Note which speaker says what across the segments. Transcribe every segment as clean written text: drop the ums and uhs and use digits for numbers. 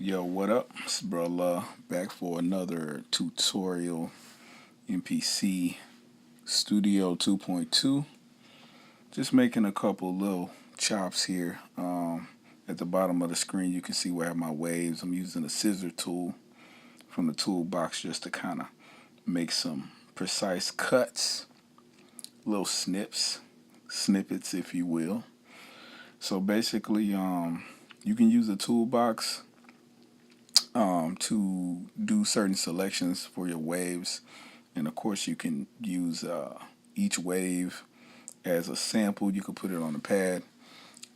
Speaker 1: Yo, what up? It's Bro back for another tutorial MPC Studio 2.2. Just making a couple little chops here. At the bottom of the screen you can see where I have my waves. I'm using a scissor tool from the ToolBox just to kind of make some precise cuts, little snippets if you will. So basically you can use the ToolBox to do certain selections for your waves, and of course you can use each wave as a sample. You can put it on a pad.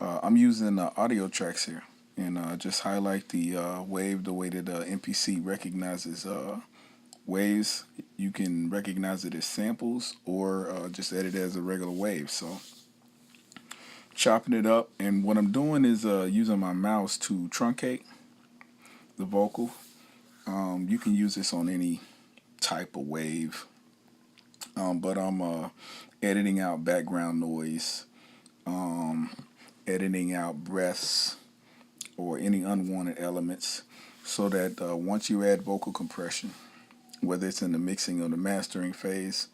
Speaker 1: I'm using audio tracks here, and just highlight the wave the way that MPC recognizes waves. You can recognize it as samples or just edit it as a regular wave. So chopping it up, and what I'm doing is using my mouse to truncate the vocal. You can use this on any type of wave, but I'm editing out background noise, editing out breaths or any unwanted elements, so that once you add vocal compression, whether it's in the mixing or the mastering phase,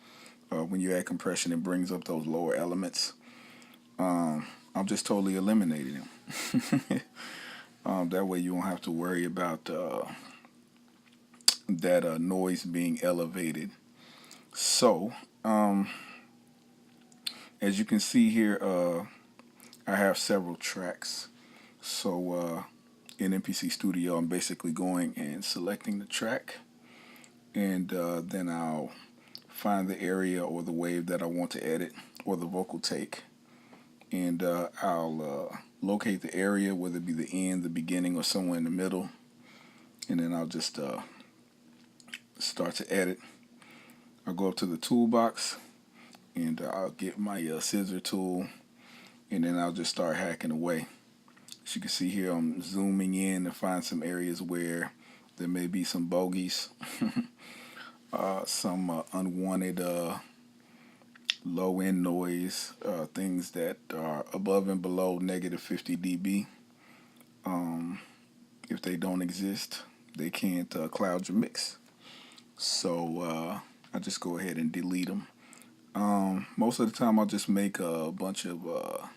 Speaker 1: when you add compression it brings up those lower elements. I'm just totally eliminating them. That way you won't have to worry about that noise being elevated. So as you can see here, I have several tracks. So in MPC Studio I'm basically going and selecting the track, and then I'll find the area or the wave that I want to edit or the vocal take, and I'll locate the area, whether it be the end, the beginning, or somewhere in the middle, and then I'll just start to edit. I'll go up to the toolbox and I'll get my scissor tool, and then I'll just start hacking away. As you can see here, I'm zooming in to find some areas where there may be some bogeys, some unwanted low end noise, things that are above and below negative 50 dB. If they don't exist, they can't cloud your mix. So I just go ahead and delete them. Most of the time I'll just make a bunch of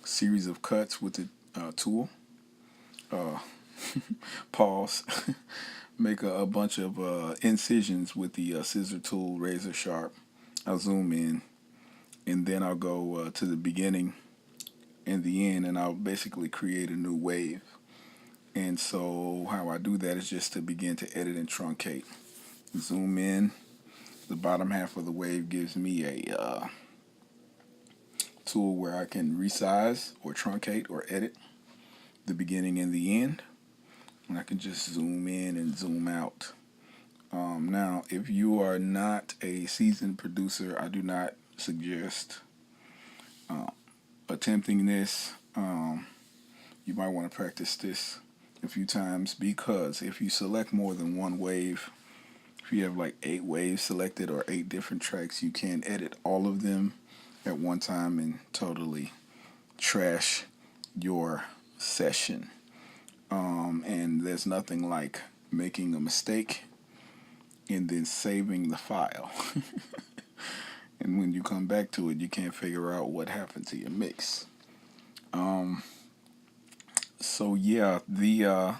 Speaker 1: series of cuts with the tool. Pause. Make a bunch of incisions with the scissor tool, razor sharp. I'll zoom in, and then I'll go to the beginning and the end, and I'll basically create a new wave. And so how I do that is just to begin to edit and truncate. Zoom in. The bottom half of the wave gives me a tool where I can resize or truncate or edit the beginning and the end, and I can just zoom in and zoom out. Now, if you are not a seasoned producer, I do not suggest attempting this. You might want to practice this a few times, because if you select more than one wave, if you have like 8 waves selected or 8 different tracks, you can edit all of them at one time and totally trash your session. And there's nothing like making a mistake and then saving the file. And when you come back to it, you can't figure out what happened to your mix. So yeah, the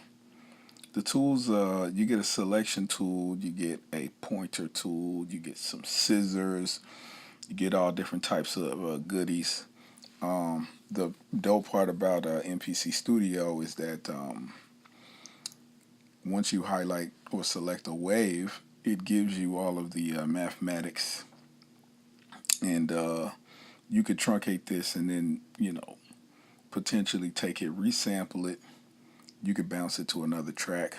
Speaker 1: tools, you get a selection tool, you get a pointer tool, you get some scissors, you get all different types of goodies. The dope part about MPC Studio is that once you highlight or select a wave, it gives you all of the mathematics, and you could truncate this and then, potentially take it, resample it. You could bounce it to another track.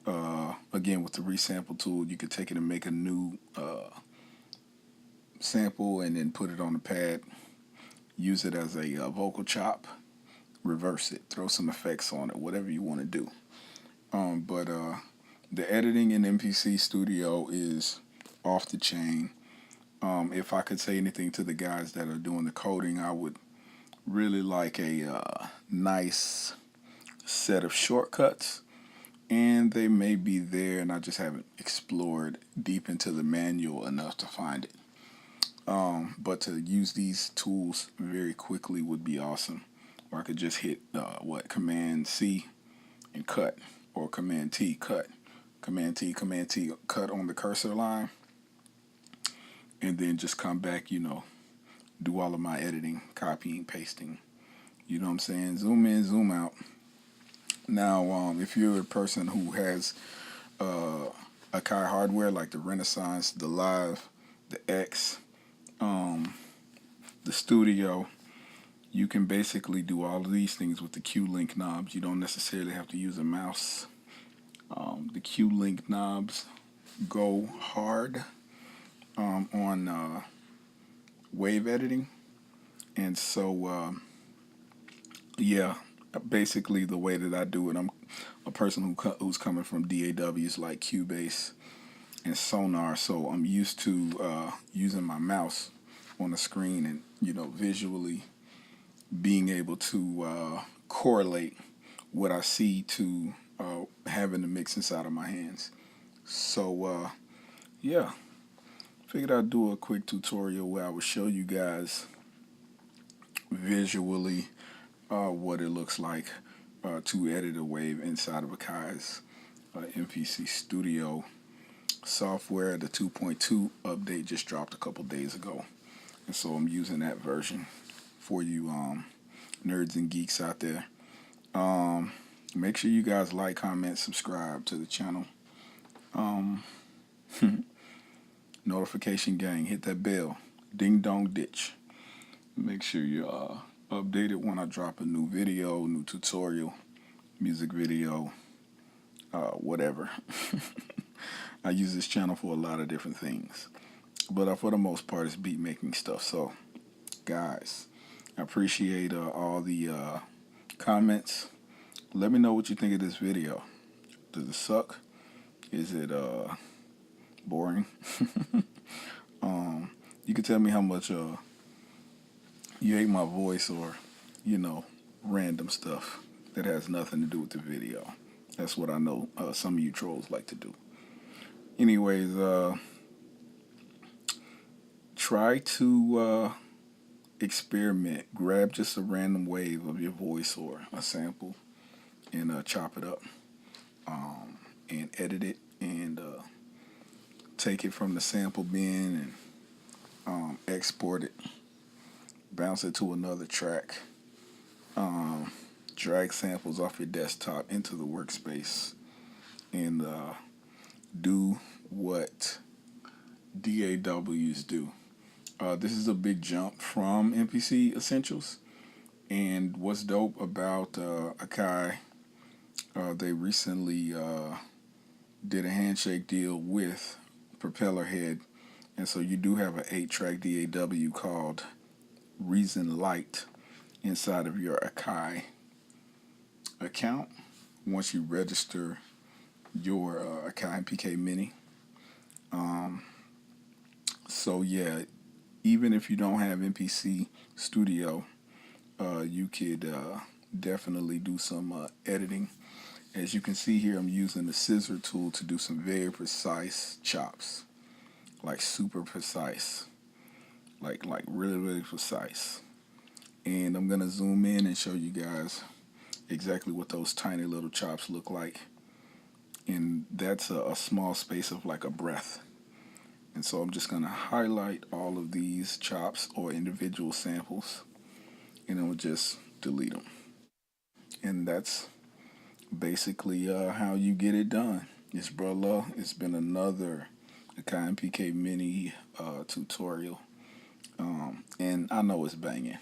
Speaker 1: Again, with the resample tool, you could take it and make a new sample and then put it on the pad. Use it as a vocal chop. Reverse it. Throw some effects on it. Whatever you want to do. But the editing in MPC Studio is off the chain. If I could say anything to the guys that are doing the coding, I would really like a nice set of shortcuts and they may be there and I just haven't explored deep into the manual enough to find it. But to use these tools very quickly would be awesome. Or I could just hit Command C and cut, or Command T, cut, Command T, cut on the cursor line, and then just come back, do all of my editing, copying, pasting. You know what I'm saying? Zoom in, zoom out. Now, if you're a person who has Akai hardware like the Renaissance, the Live, the X, the Studio, you can basically do all of these things with the Q-Link knobs. You don't necessarily have to use a mouse. The Q-Link knobs go hard on wave editing. And so, yeah, basically the way that I do it, I'm a person who's coming from DAWs like Cubase and Sonar, so I'm used to using my mouse on the screen and, visually being able to correlate what I see to having the mix inside of my hands. So, yeah, figured I'd do a quick tutorial where I would show you guys visually what it looks like to edit a wave inside of Akai's MPC Studio software. The 2.2 update just dropped a couple days ago, and so I'm using that version for you nerds and geeks out there. Make sure you guys like, comment, subscribe to the channel. Notification gang, hit that bell, ding dong ditch. Make sure you're updated when I drop a new video, new tutorial, music video, whatever. I use this channel for a lot of different things, but for the most part it's beat making stuff. So guys, I appreciate all the comments. Let me know what you think of this video. Does it suck? Is it boring? You can tell me how much you hate my voice, or random stuff that has nothing to do with the video. That's what I know some of you trolls like to do. Anyways, try to experiment. Grab just a random wave of your voice or a sample and chop it up and edit it, and take it from the sample bin and export it, bounce it to another track, drag samples off your desktop into the workspace, and do what DAWs do. This is a big jump from MPC Essentials, and what's dope about Akai, they recently did a handshake deal with Propellerhead, and so you do have an 8-track DAW called Reason Light inside of your Akai account once you register your Akai MPK Mini. So yeah, even if you don't have MPC Studio, you could definitely do some editing. As you can see here, I'm using the Scissor Tool to do some very precise chops, like super precise, like really, really precise. And I'm gonna zoom in and show you guys exactly what those tiny little chops look like. And that's a small space of like a breath. And so I'm just gonna highlight all of these chops or individual samples, and then we'll just delete them. And that's basically how you get it done. It's been another Akai MPK Mini tutorial, and I know it's banging.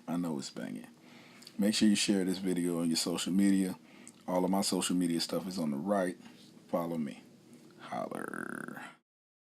Speaker 1: I know it's banging. Make sure you share this video on your social media. All of my social media stuff is on the right. Follow me. Holler.